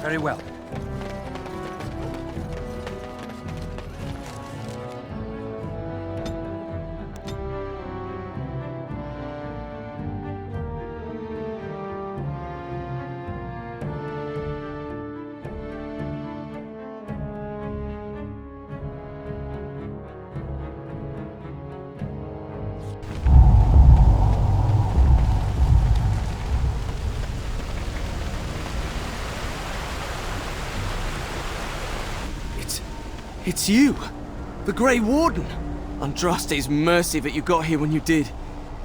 Very well. It's you! The Grey Warden! Andraste's mercy that you got here when you did.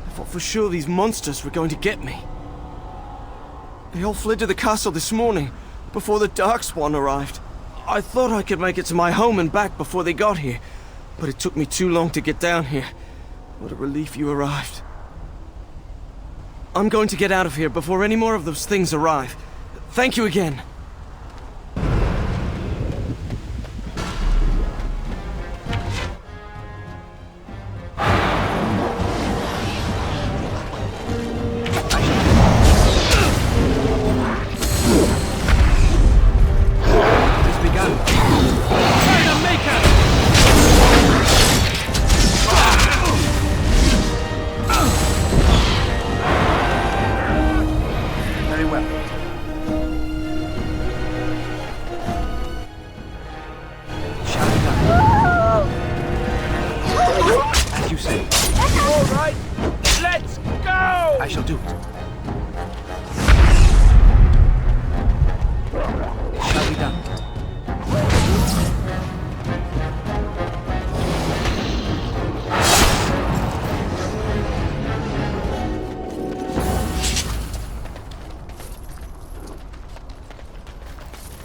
I thought for sure these monsters were going to get me. They all fled to the castle this morning, before the Darkspawn arrived. I thought I could make it to my home and back before they got here, but it took me too long to get down here. What a relief you arrived. I'm going to get out of here before any more of those things arrive. Thank you again.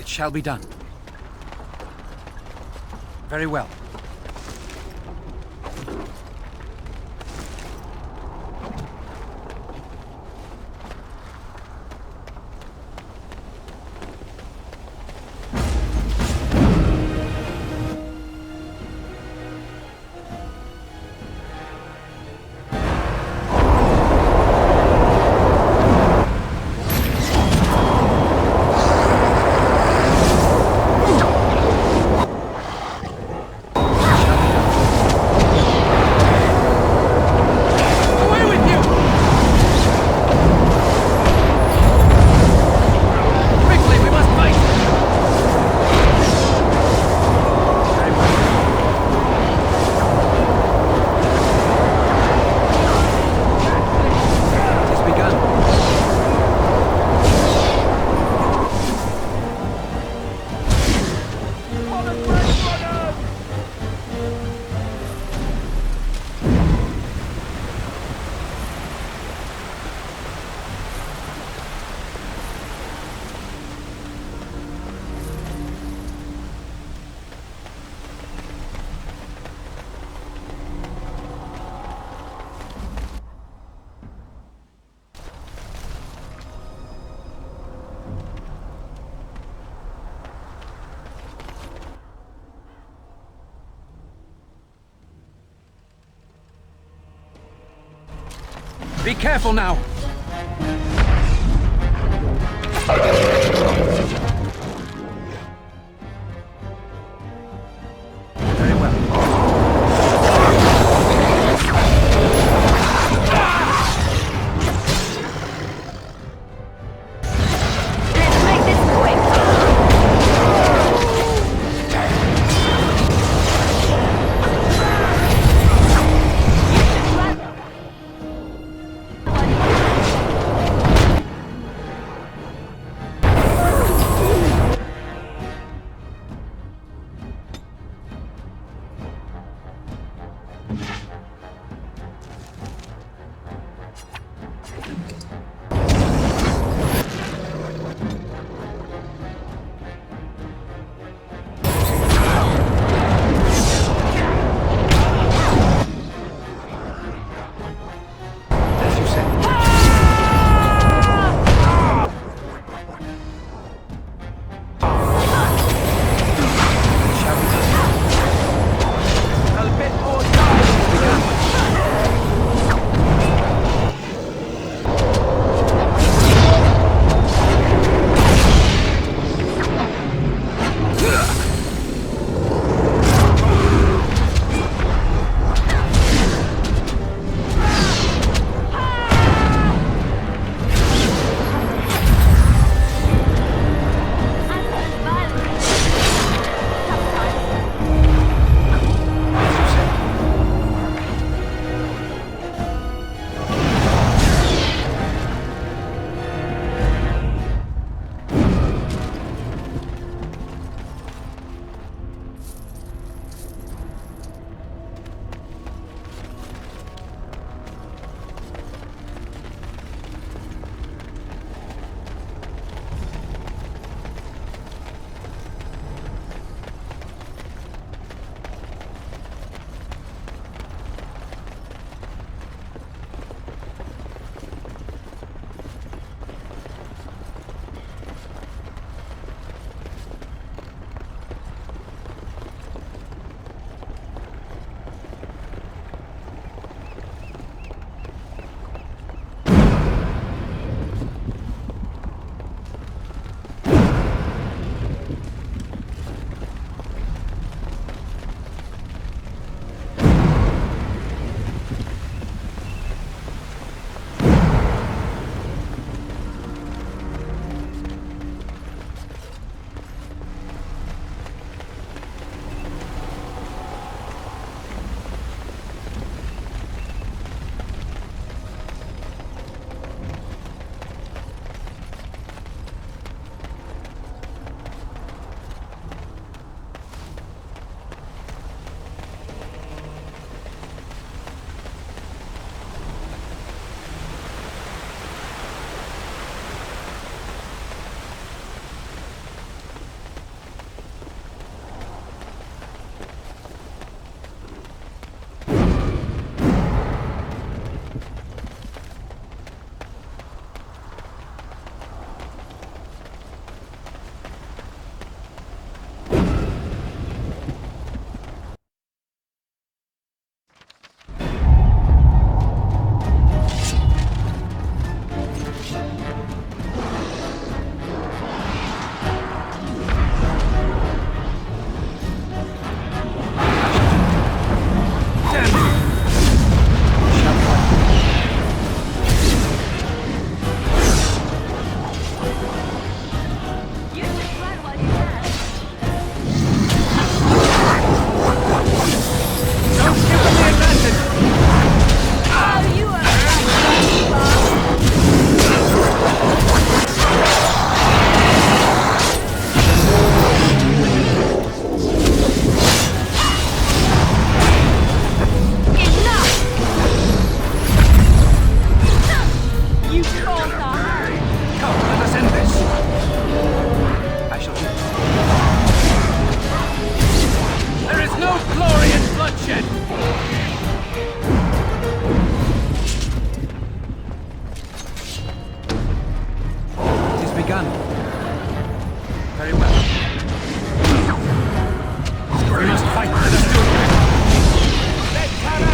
Shall be done. Very well. Be careful now! Very well. Let's make this quick! You bastard! Come, let us end this. I shall do it. There is no glory in bloodshed. It is begun. Very well. We must fight. Let us do it. Let's have it.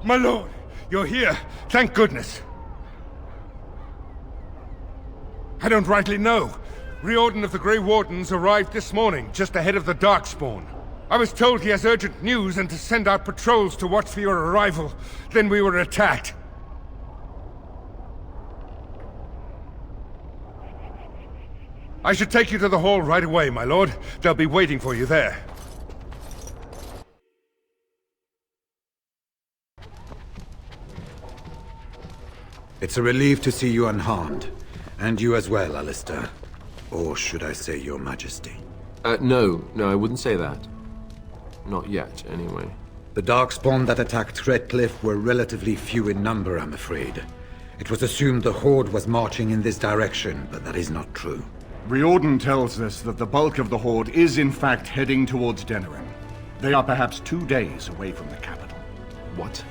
My lord, you're here. Thank goodness. I don't rightly know. Riordan of the Grey Wardens arrived this morning, just ahead of the Darkspawn. I was told he has urgent news and to send out patrols to watch for your arrival. Then we were attacked. I should take you to the hall right away, my lord. They'll be waiting for you there. It's a relief to see you unharmed. And you as well, Alistair. Or should I say your majesty? No, I wouldn't say that. Not yet, anyway. The Darkspawn that attacked Redcliffe were relatively few in number, I'm afraid. It was assumed the Horde was marching in this direction, but that is not true. Riordan tells us that the bulk of the Horde is in fact heading towards Denerim. They are perhaps 2 days away from the capital. What?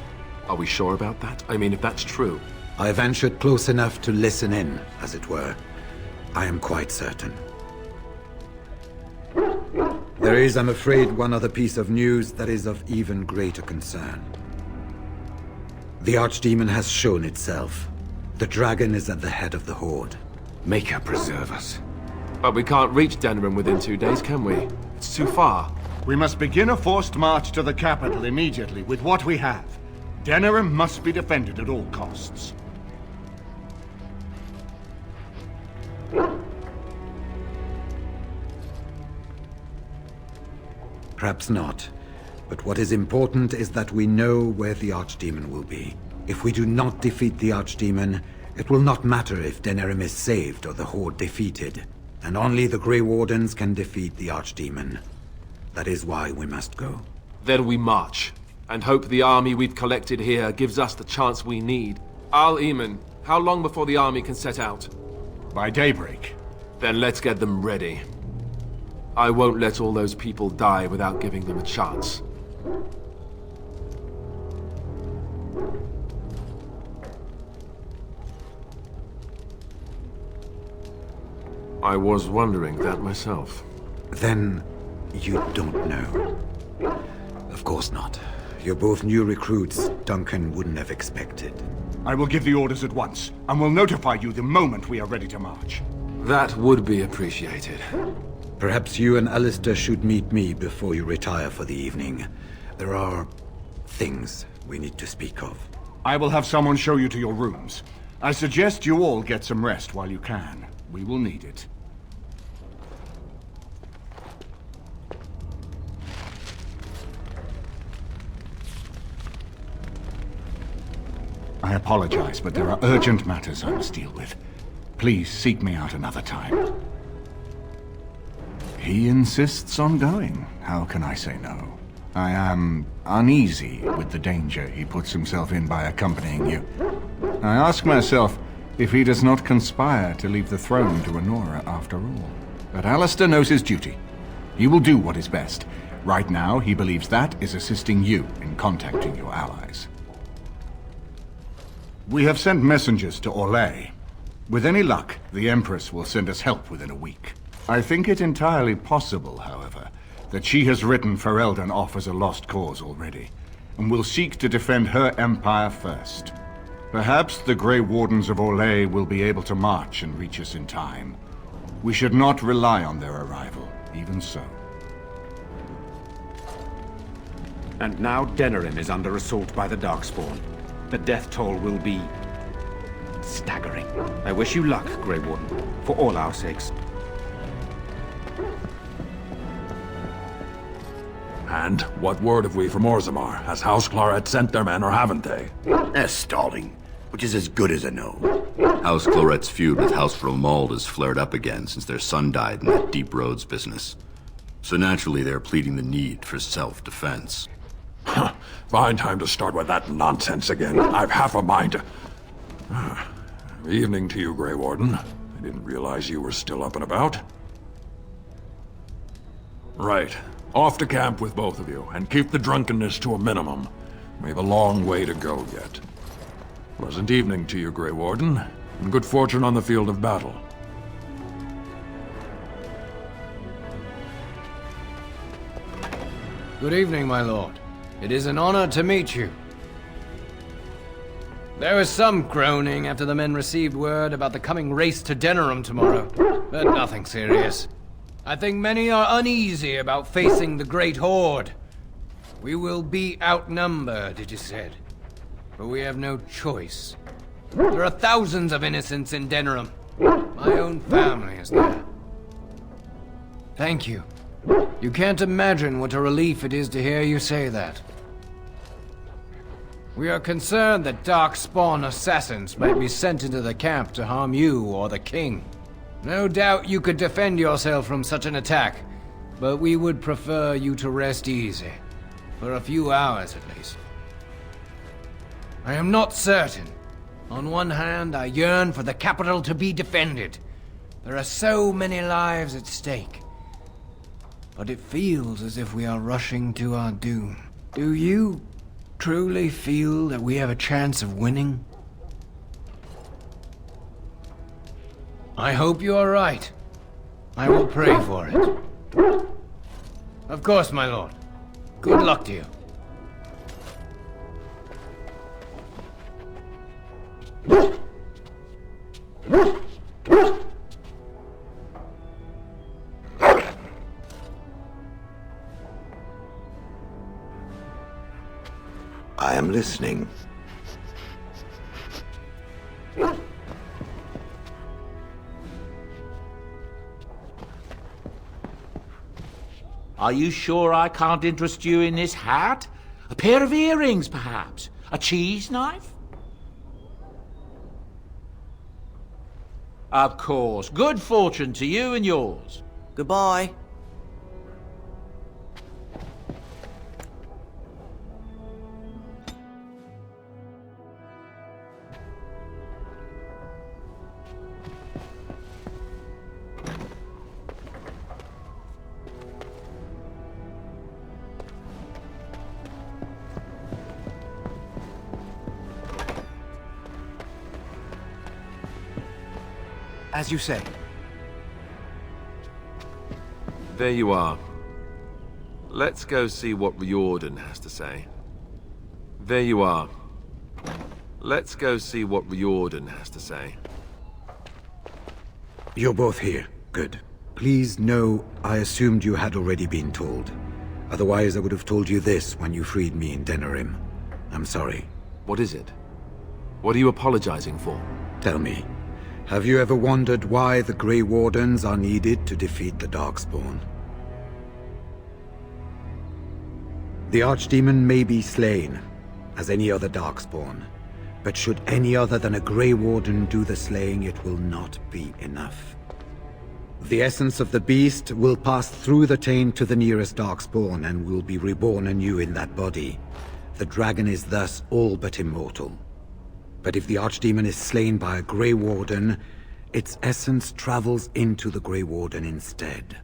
Are we sure about that? I mean, if that's true... I ventured close enough to listen in, as it were. I am quite certain. There is, I'm afraid, one other piece of news that is of even greater concern. The Archdemon has shown itself. The dragon is at the head of the Horde. May her preserve us. But we can't reach Denerim within 2 days, can we? It's too far. We must begin a forced march to the capital immediately with what we have. Denerim must be defended at all costs. Perhaps not. But what is important is that we know where the Archdemon will be. If we do not defeat the Archdemon, it will not matter if Denerim is saved or the Horde defeated. And only the Grey Wardens can defeat the Archdemon. That is why we must go. Then we march, and hope the army we've collected here gives us the chance we need. Al-Eamon, how long before the army can set out? By daybreak. Then let's get them ready. I won't let all those people die without giving them a chance. I was wondering that myself. Then you don't know. Of course not. You're both new recruits Duncan wouldn't have expected. I will give the orders at once, and will notify you the moment we are ready to march. That would be appreciated. Perhaps you and Alistair should meet me before you retire for the evening. There are things we need to speak of. I will have someone show you to your rooms. I suggest you all get some rest while you can. We will need it. I apologize, but there are urgent matters I must deal with. Please seek me out another time. He insists on going. How can I say no? I am uneasy with the danger he puts himself in by accompanying you. I ask myself if he does not conspire to leave the throne to Honora after all. But Alistair knows his duty. He will do what is best. Right now, he believes that is assisting you in contacting your allies. We have sent messengers to Orlais. With any luck, the Empress will send us help within a week. I think it entirely possible, however, that she has written Ferelden off as a lost cause already, and will seek to defend her empire first. Perhaps the Grey Wardens of Orlais will be able to march and reach us in time. We should not rely on their arrival, even so. And now Denerim is under assault by the Darkspawn. The death toll will be... staggering. I wish you luck, Grey Warden, for all our sakes. And what word have we from Orzammar? Has House Claret sent their men, or haven't they? They're stalling, which is as good as a no. House Claret's feud with House Fromald has flared up again since their son died in that Deep Roads business. So naturally they're pleading the need for self-defense. Fine time to start with that nonsense again. I've half a mind to... Evening to you, Grey Warden. I didn't realize you were still up and about. Right. Off to camp with both of you, and keep the drunkenness to a minimum. We have a long way to go yet. Pleasant evening to you, Grey Warden, and good fortune on the field of battle. Good evening, my lord. It is an honor to meet you. There was some groaning after the men received word about the coming race to Denerim tomorrow, but nothing serious. I think many are uneasy about facing the Great Horde. We will be outnumbered, it is said, but we have no choice. There are thousands of innocents in Denerim. My own family is there. Thank you. You can't imagine what a relief it is to hear you say that. We are concerned that Darkspawn assassins might be sent into the camp to harm you or the king. No doubt you could defend yourself from such an attack, but we would prefer you to rest easy. For a few hours at least. I am not certain. On one hand, I yearn for the capital to be defended. There are so many lives at stake. But it feels as if we are rushing to our doom. Do you truly feel that we have a chance of winning? I hope you are right. I will pray for it. Of course, my lord. Good luck to you. I am listening. Are you sure I can't interest you in this hat? A pair of earrings, perhaps? A cheese knife? Of course. Good fortune to you and yours. Goodbye. As you say. There you are. Let's go see what Riordan has to say. There you are. Let's go see what Riordan has to say. You're both here. Good. Please know I assumed you had already been told. Otherwise I would have told you this when you freed me in Denerim. I'm sorry. What is it? What are you apologizing for? Tell me. Have you ever wondered why the Grey Wardens are needed to defeat the Darkspawn? The Archdemon may be slain, as any other Darkspawn, but should any other than a Grey Warden do the slaying, it will not be enough. The essence of the beast will pass through the taint to the nearest Darkspawn and will be reborn anew in that body. The dragon is thus all but immortal. But if the Archdemon is slain by a Grey Warden, its essence travels into the Grey Warden instead.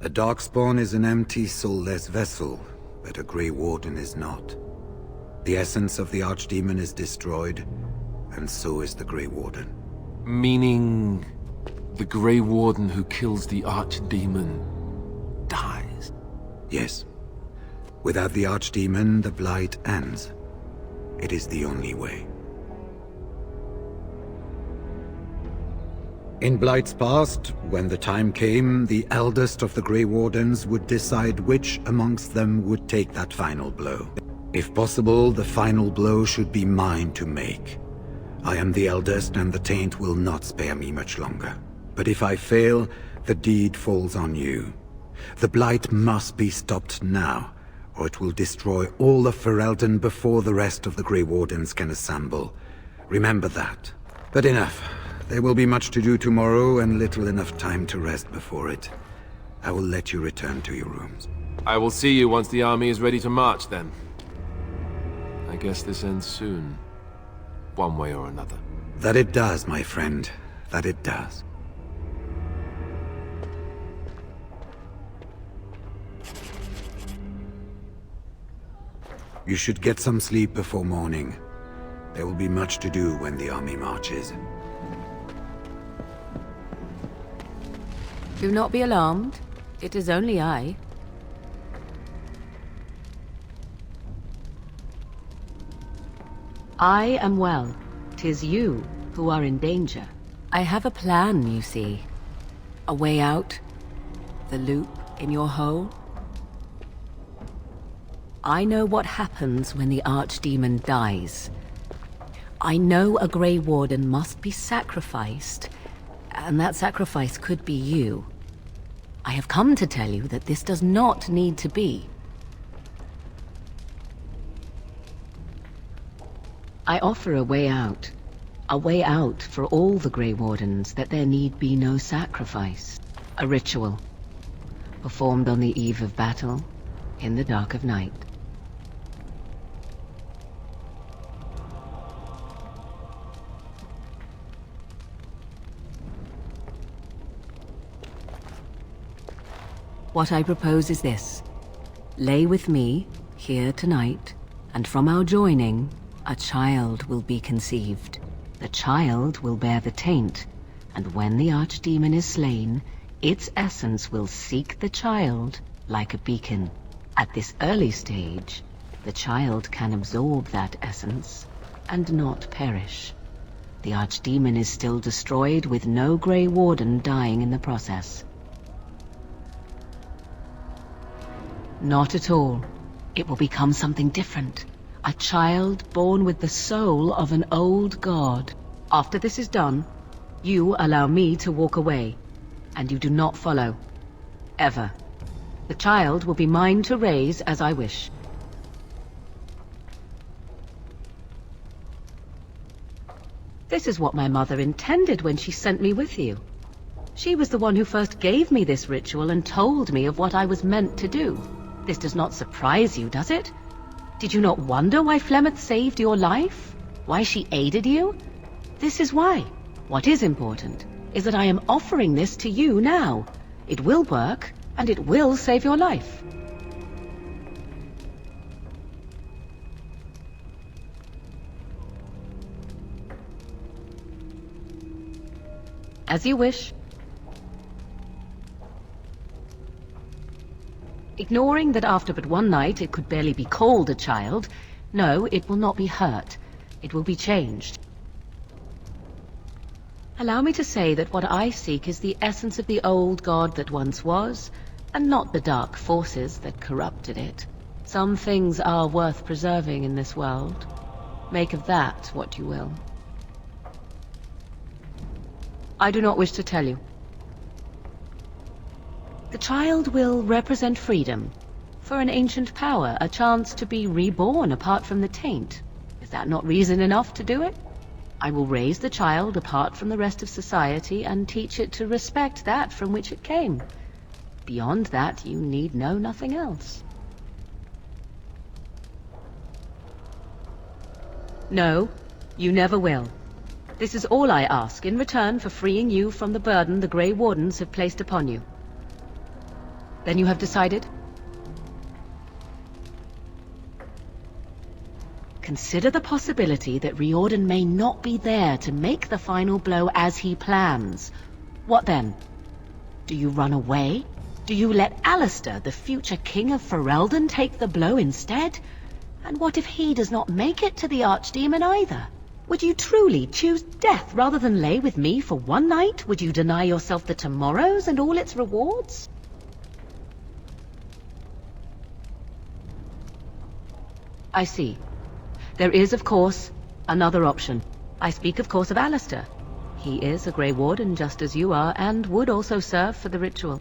A Darkspawn is an empty, soulless vessel, but a Grey Warden is not. The essence of the Archdemon is destroyed, and so is the Grey Warden. Meaning... the Grey Warden who kills the Archdemon... dies? Yes. Without the Archdemon, the Blight ends. It is the only way. In Blight's past, when the time came, the eldest of the Grey Wardens would decide which amongst them would take that final blow. If possible, the final blow should be mine to make. I am the eldest, and the taint will not spare me much longer. But if I fail, the deed falls on you. The blight must be stopped now, or it will destroy all of Ferelden before the rest of the Grey Wardens can assemble. Remember that. But enough. There will be much to do tomorrow, and little enough time to rest before it. I will let you return to your rooms. I will see you once the army is ready to march, then. I guess this ends soon. One way or another. That it does, my friend. That it does. You should get some sleep before morning. There will be much to do when the army marches. Do not be alarmed. It is only I. I am well. 'Tis you who are in danger. I have a plan, you see. A way out. The loop in your hole. I know what happens when the Archdemon dies. I know a Grey Warden must be sacrificed, and that sacrifice could be you. I have come to tell you that this does not need to be. I offer a way out. A way out for all the Grey Wardens, that there need be no sacrifice. A ritual, performed on the eve of battle, in the dark of night. What I propose is this. Lay with me, here tonight, and from our joining, a child will be conceived. The child will bear the taint, and when the Archdemon is slain, its essence will seek the child like a beacon. At this early stage, the child can absorb that essence and not perish. The Archdemon is still destroyed with no Grey Warden dying in the process. Not at all. It will become something different. A child born with the soul of an old god. After this is done, you allow me to walk away, and you do not follow. Ever. The child will be mine to raise as I wish. This is what my mother intended when she sent me with you. She was the one who first gave me this ritual and told me of what I was meant to do. This does not surprise you, does it? Did you not wonder why Flemeth saved your life? Why she aided you? This is why. What is important is that I am offering this to you now. It will work, and it will save your life. As you wish. Ignoring that after but one night it could barely be called a child, no, it will not be hurt. It will be changed. Allow me to say that what I seek is the essence of the old god that once was, and not the dark forces that corrupted it. Some things are worth preserving in this world. Make of that what you will. I do not wish to tell you. The child will represent freedom. For an ancient power, a chance to be reborn apart from the taint. Is that not reason enough to do it? I will raise the child apart from the rest of society and teach it to respect that from which it came. Beyond that, you need know nothing else. No, you never will. This is all I ask in return for freeing you from the burden the Grey Wardens have placed upon you. Then you have decided? Consider the possibility that Riordan may not be there to make the final blow as he plans. What then? Do you run away? Do you let Alistair, the future king of Ferelden, take the blow instead? And what if he does not make it to the Archdemon either? Would you truly choose death rather than lay with me for one night? Would you deny yourself the tomorrows and all its rewards? I see. There is, of course, another option. I speak, of course, of Alistair. He is a Grey Warden just as you are, and would also serve for the ritual.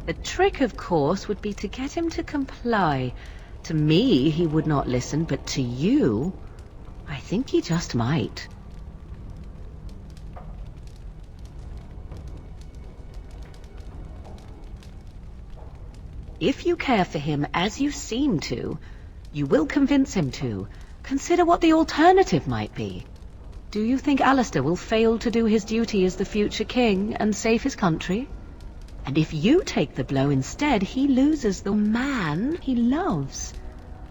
The trick, of course, would be to get him to comply. To me, he would not listen, but to you, I think he just might. If you care for him as you seem to, you will convince him to. Consider what the alternative might be. Do you think Alistair will fail to do his duty as the future king and save his country? And if you take the blow instead, he loses the man he loves.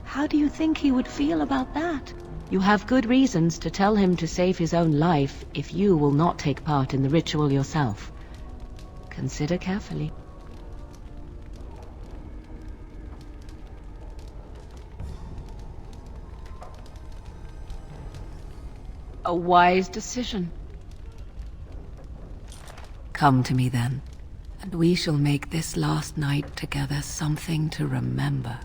How do you think he would feel about that? You have good reasons to tell him to save his own life if you will not take part in the ritual yourself. Consider carefully. A wise decision. Come to me then, and we shall make this last night together something to remember.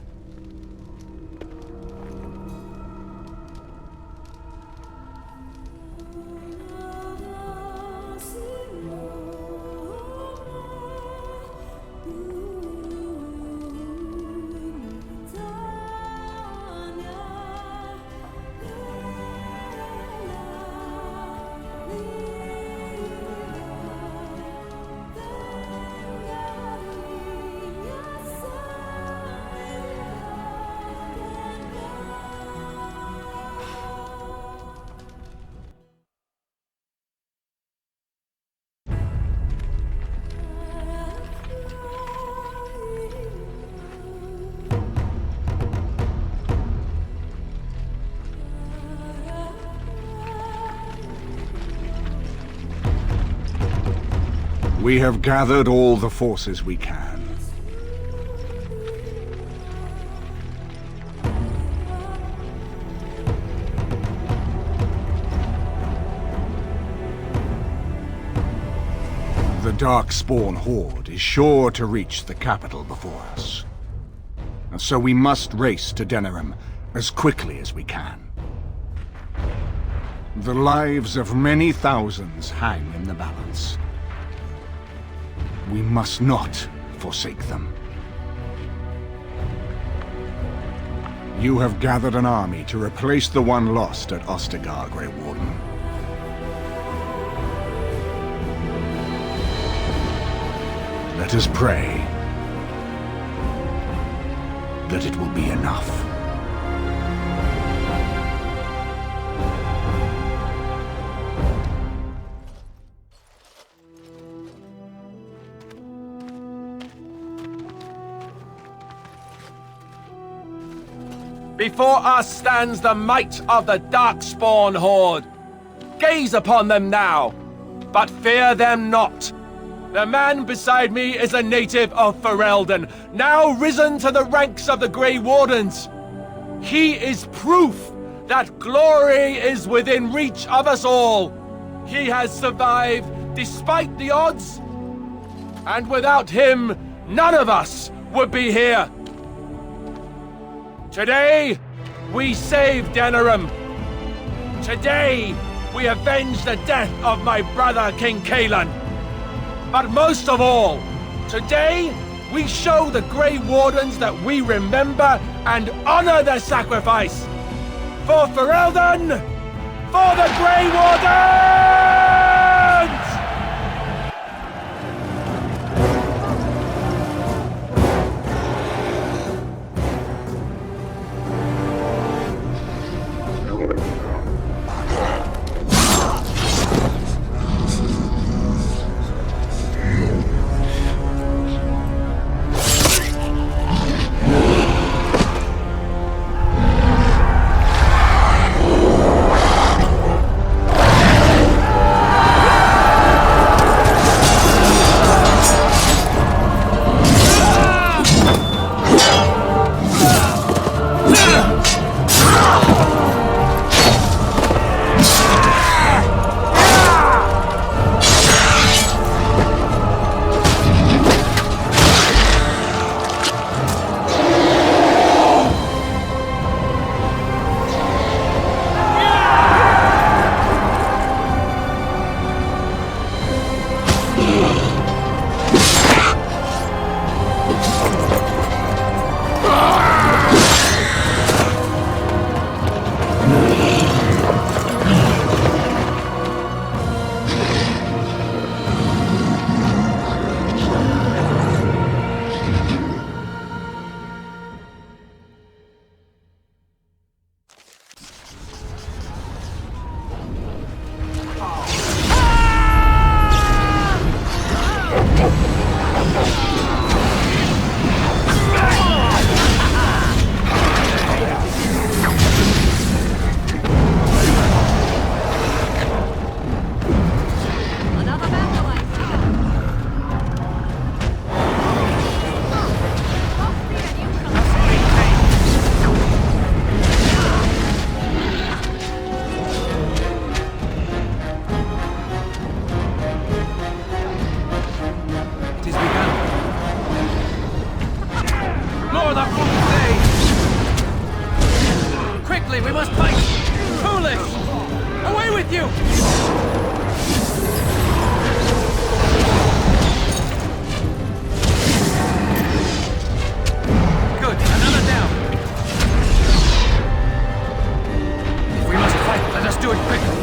We have gathered all the forces we can. The Darkspawn Horde is sure to reach the capital before us. And so we must race to Denerim as quickly as we can. The lives of many thousands hang in the balance. We must not forsake them. You have gathered an army to replace the one lost at Ostagar, Grey Warden. Let us pray that it will be enough. Before us stands the might of the Darkspawn Horde. Gaze upon them now, but fear them not. The man beside me is a native of Ferelden, now risen to the ranks of the Grey Wardens. He is proof that glory is within reach of us all. He has survived despite the odds, and without him, none of us would be here. Today, we save Denerim. Today, we avenge the death of my brother, King Cullen. But most of all, today, we show the Grey Wardens that we remember and honor their sacrifice. For Ferelden, for the Grey Wardens! you! Good, another down. If we must fight, let us do it quickly.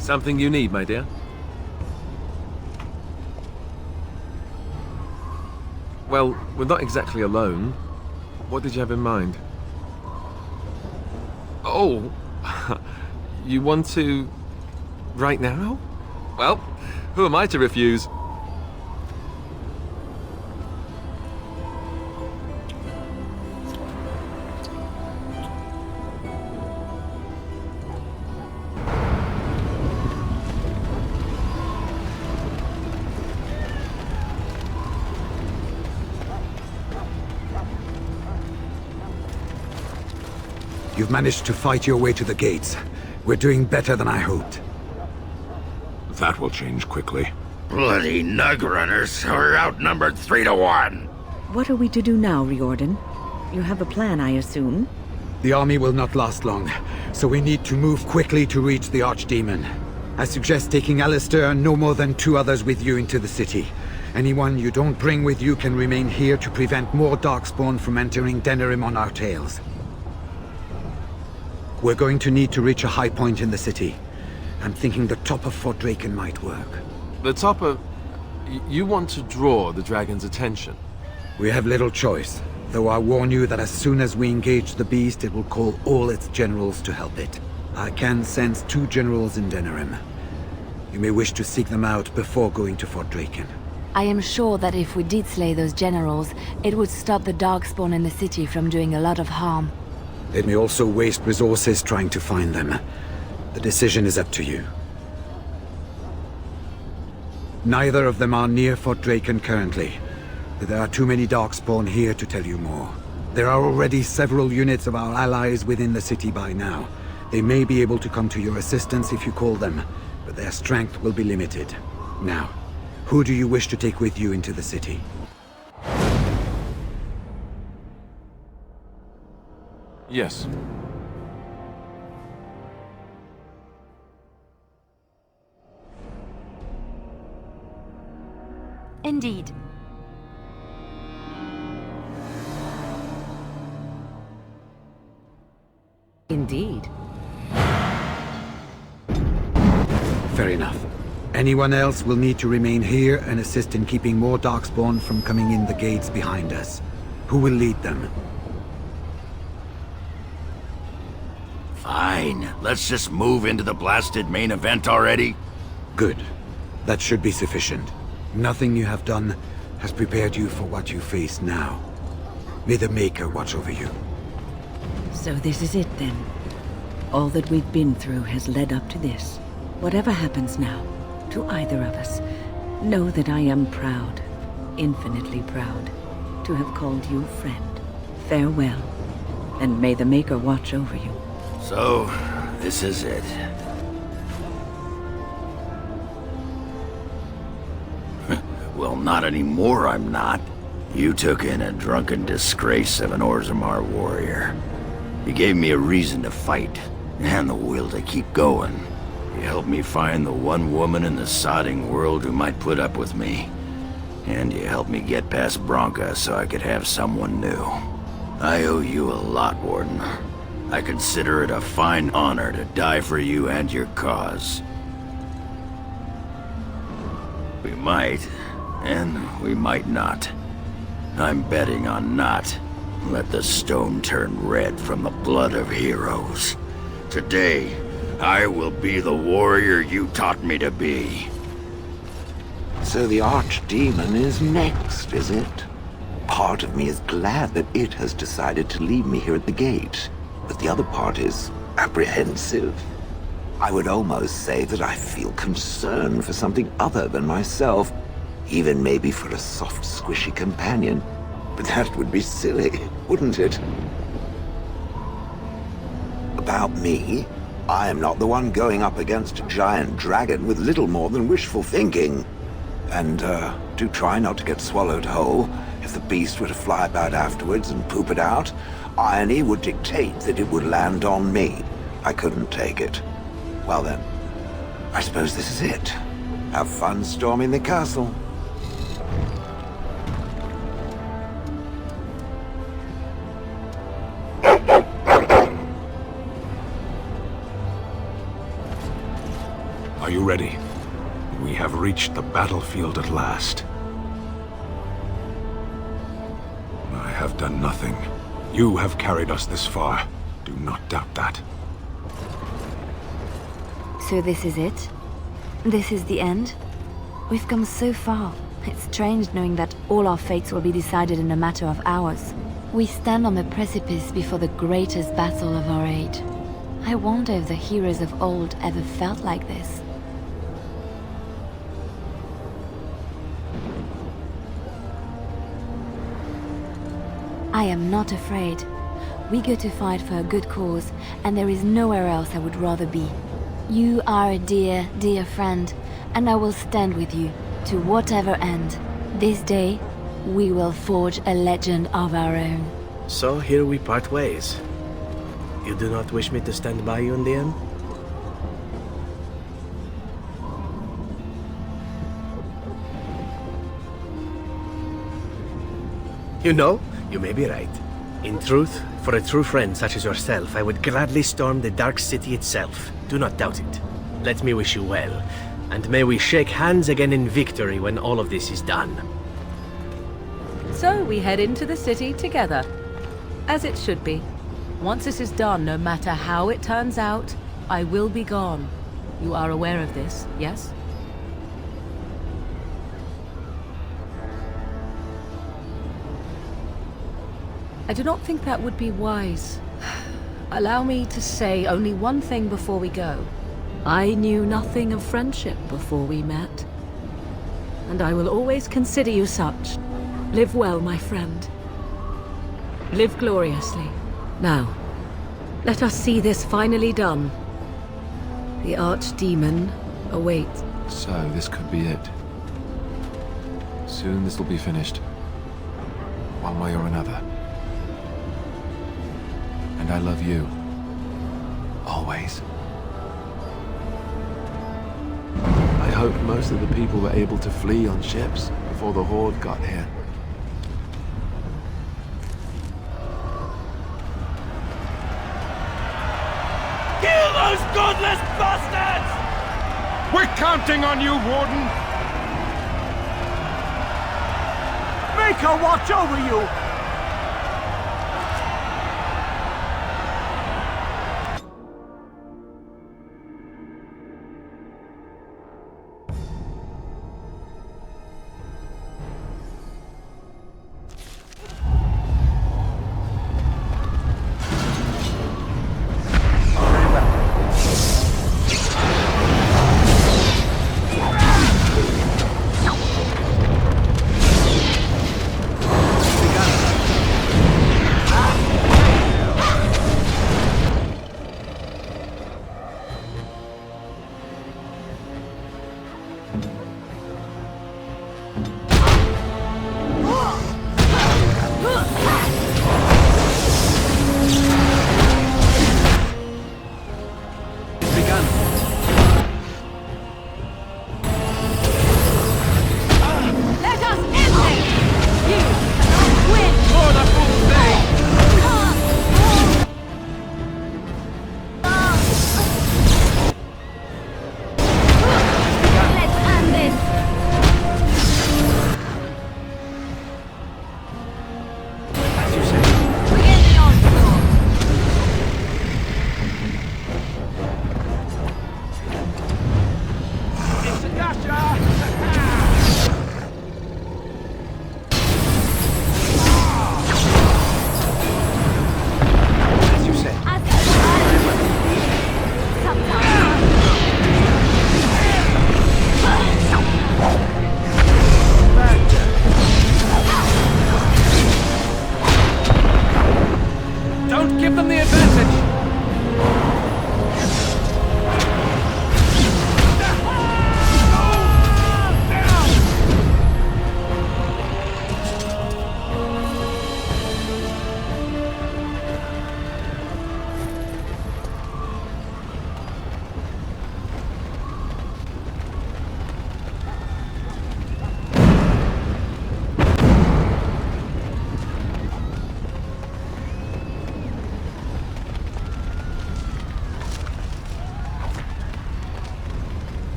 Something you need, my dear? Well, we're not exactly alone. What did you have in mind? Oh! You want to... right now? Well, who am I to refuse? You've managed to fight your way to the gates. We're doing better than I hoped. That will change quickly. Bloody nug runners are outnumbered 3 to 1. What are we to do now, Riordan? You have a plan, I assume? The army will not last long, so we need to move quickly to reach the Archdemon. I suggest taking Alistair and no more than 2 others with you into the city. Anyone you don't bring with you can remain here to prevent more Darkspawn from entering Denerim on our tails. We're going to need to reach a high point in the city. I'm thinking the top of Fort Draken might work. The top of... You want to draw the dragon's attention? We have little choice, though I warn you that as soon as we engage the beast, it will call all its generals to help it. I can sense 2 generals in Denerim. You may wish to seek them out before going to Fort Draken. I am sure that if we did slay those generals, it would stop the Darkspawn in the city from doing a lot of harm. It may also waste resources trying to find them. The decision is up to you. Neither of them are near Fort Draken currently, but there are too many Darkspawn here to tell you more. There are already several units of our allies within the city by now. They may be able to come to your assistance if you call them, but their strength will be limited. Now, who do you wish to take with you into the city? Yes. Indeed. Indeed. Fair enough. Anyone else will need to remain here and assist in keeping more Darkspawn from coming in the gates behind us. Who will lead them? Fine. Let's just move into the blasted main event already. Good. That should be sufficient. Nothing you have done has prepared you for what you face now. May the Maker watch over you. So this is it then. All that we've been through has led up to this. Whatever happens now, to either of us, know that I am proud, infinitely proud, to have called you friend. Farewell, and may the Maker watch over you. So, this is it. Well, not anymore, I'm not. You took in a drunken disgrace of an Orzammar warrior. You gave me a reason to fight, and the will to keep going. You helped me find the one woman in the sodding world who might put up with me. And you helped me get past Bronca so I could have someone new. I owe you a lot, Warden. I consider it a fine honor to die for you and your cause. We might, and we might not. I'm betting on not. Let the stone turn red from the blood of heroes. Today, I will be the warrior you taught me to be. So the Archdemon is next, is it? Part of me is glad that it has decided to leave me here at the gate, but the other part is apprehensive. I would almost say that I feel concern for something other than myself, even maybe for a soft, squishy companion. But that would be silly, wouldn't it? About me, I am not the one going up against a giant dragon with little more than wishful thinking. And, do try not to get swallowed whole. If the beast were to fly about afterwards and poop it out, irony would dictate that it would land on me. I couldn't take it. Well then, I suppose this is it. Have fun storming the castle. Are you ready? We have reached the battlefield at last. I have done nothing. You have carried us this far. Do not doubt that. So this is it? This is the end? We've come so far. It's strange knowing that all our fates will be decided in a matter of hours. We stand on the precipice before the greatest battle of our age. I wonder if the heroes of old ever felt like this. I am not afraid. We go to fight for a good cause, and there is nowhere else I would rather be. You are a dear, dear friend, and I will stand with you, to whatever end. This day, we will forge a legend of our own. So here we part ways. You do not wish me to stand by you in the end? You know, you may be right. In truth, for a true friend such as yourself, I would gladly storm the Dark City itself. Do not doubt it. Let me wish you well, and may we shake hands again in victory when all of this is done. So we head into the city together. As it should be. Once this is done, no matter how it turns out, I will be gone. You are aware of this, yes? I do not think that would be wise. Allow me to say only one thing before we go. I knew nothing of friendship before we met. And I will always consider you such. Live well, my friend. Live gloriously. Now, let us see this finally done. The Archdemon awaits. So, this could be it. Soon this will be finished. One way or another. And I love you. Always. I hope most of the people were able to flee on ships before the Horde got here. Kill those godless bastards! We're counting on you, Warden! Make her watch over you!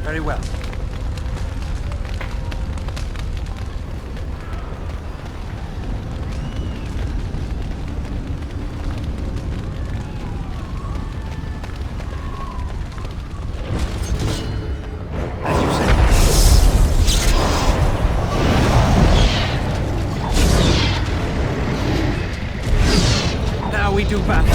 Very well. We do battle.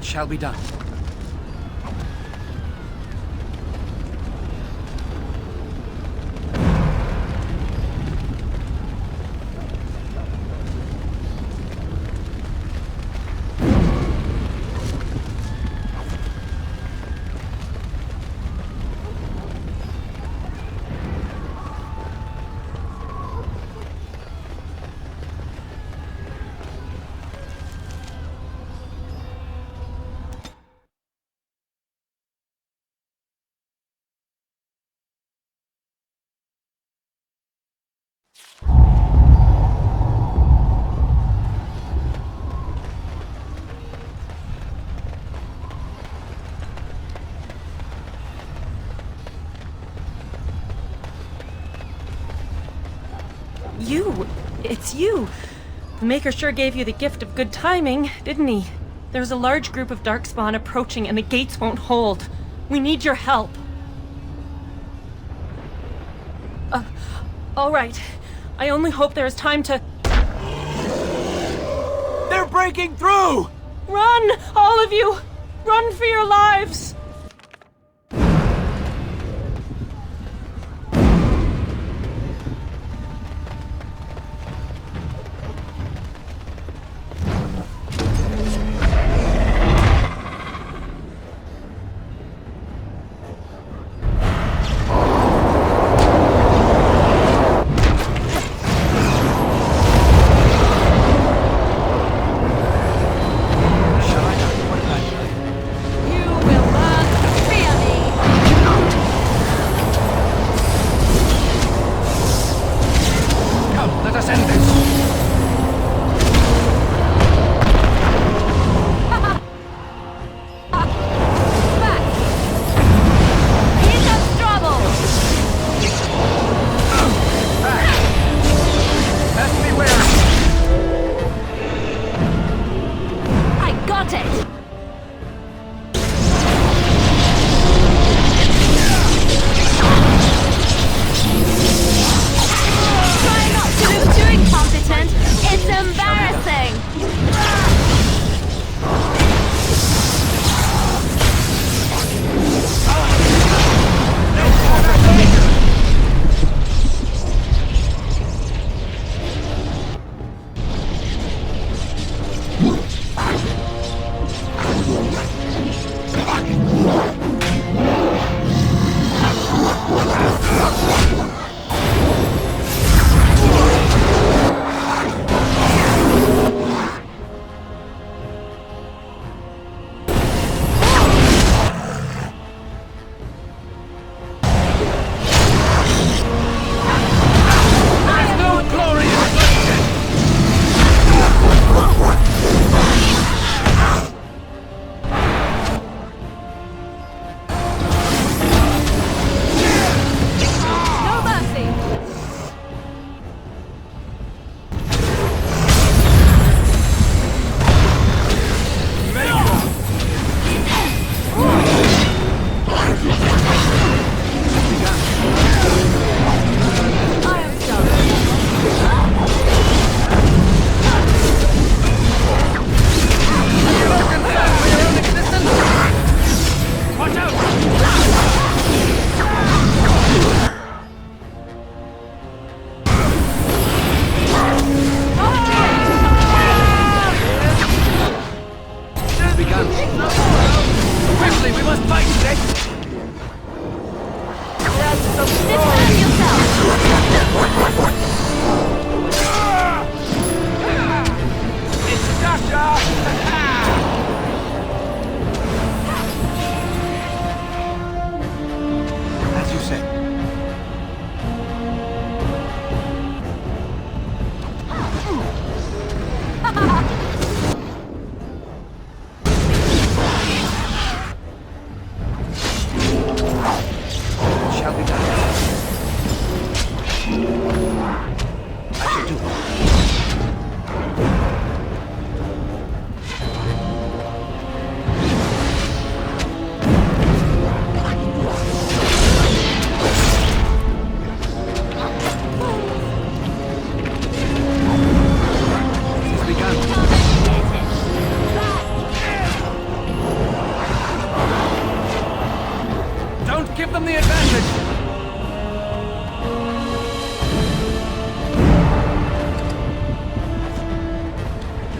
Shall be done. You! It's you! The Maker sure gave you the gift of good timing, didn't he? There's a large group of Darkspawn approaching and the gates won't hold. We need your help. All right. I only hope there is time to... They're breaking through! Run! All of you! Run for your lives! You will It's Dasha! As you say. Shall be done. I shall do it. Give them the advantage!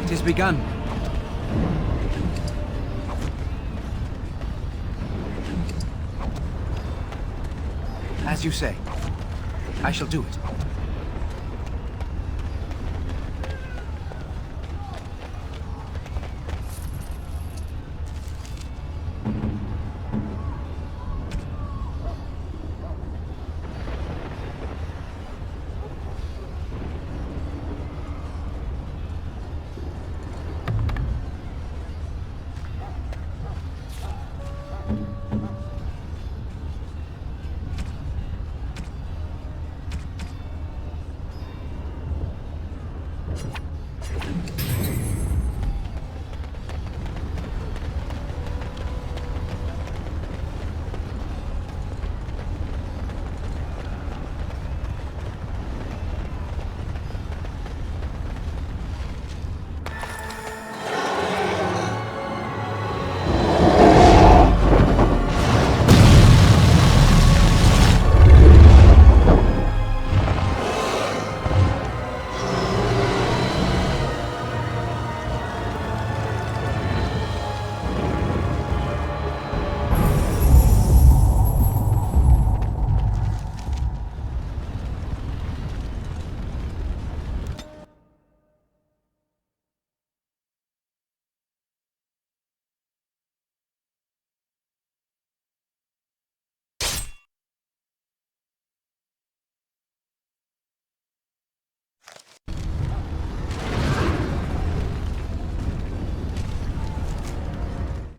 It has begun. As you say. I shall do it.